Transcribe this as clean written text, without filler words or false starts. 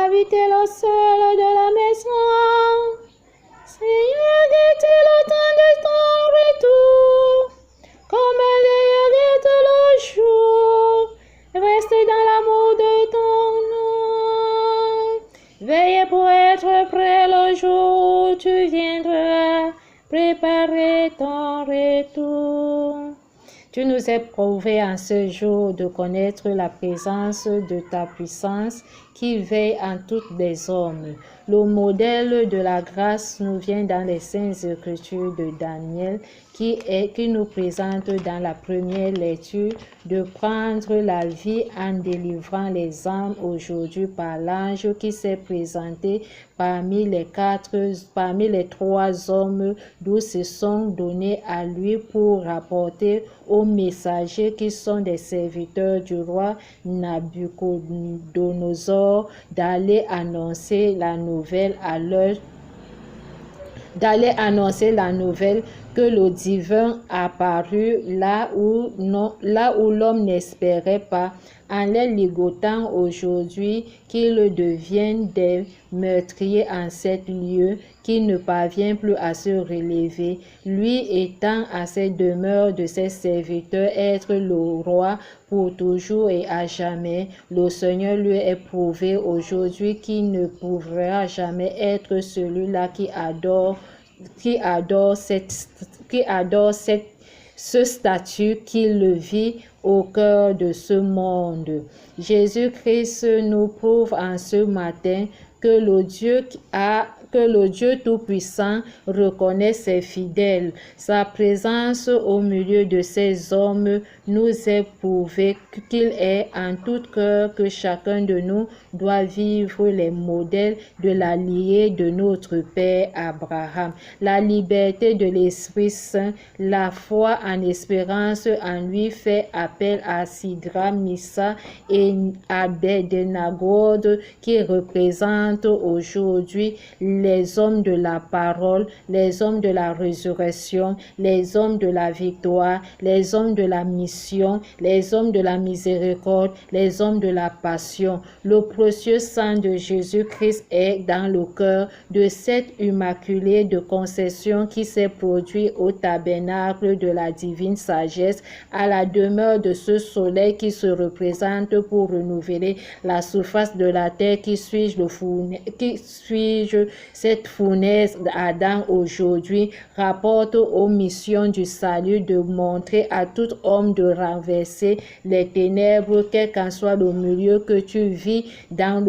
habiter le sol de la maison. Seigneur, guette le temps de ton retour, comme l'air guette le jour. Reste dans l'amour de ton nom. Veillez pour être prêt le jour où tu viendras préparer ton retour. Tu nous as prouvé en ce jour de connaître la présence de ta puissance qui veille en toutes les hommes. Le modèle de la grâce nous vient dans les saintes écritures de Daniel qui nous présente dans la première lecture de prendre la vie en délivrant les âmes aujourd'hui par l'ange qui s'est présenté parmi les 3 hommes d'où se sont donnés à lui pour rapporter aux messagers qui sont des serviteurs du roi Nabuchodonosor d'aller annoncer la nouvelle que le divin apparut là où l'homme n'espérait pas, en les ligotant aujourd'hui qu'ils deviennent des meurtriers en 7 lieux, qui ne parvient plus à se relever. Lui étant à cette demeure de ses serviteurs, être le roi pour toujours et à jamais, le Seigneur lui est prouvé aujourd'hui qu'il ne pourra jamais être celui-là qui adore ce statut qu'il vit au cœur de ce monde. Jésus-Christ nous prouve en ce matin que le Dieu Tout-Puissant reconnaît ses fidèles. Sa présence au milieu de ces hommes nous est prouvé qu'il est en tout cœur que chacun de nous doit vivre les modèles de la lignée de notre Père Abraham. La liberté de l'Esprit Saint, la foi en espérance en lui fait appel à Sidra, Missa et Abed-Nego qui représentent aujourd'hui les hommes de la parole, les hommes de la résurrection, les hommes de la victoire, les hommes de la mission, les hommes de la miséricorde, les hommes de la passion. Le précieux sang de Jésus-Christ est dans le cœur de cette immaculée de conception qui s'est produit au tabernacle de la divine sagesse, à la demeure de ce soleil qui se représente pour renouveler la surface de la terre. Qui suis-je cette fournaise d'Adam aujourd'hui rapporte aux missions du salut de montrer à tout homme de renverser les ténèbres, quel qu'en soit le milieu que tu vis, dans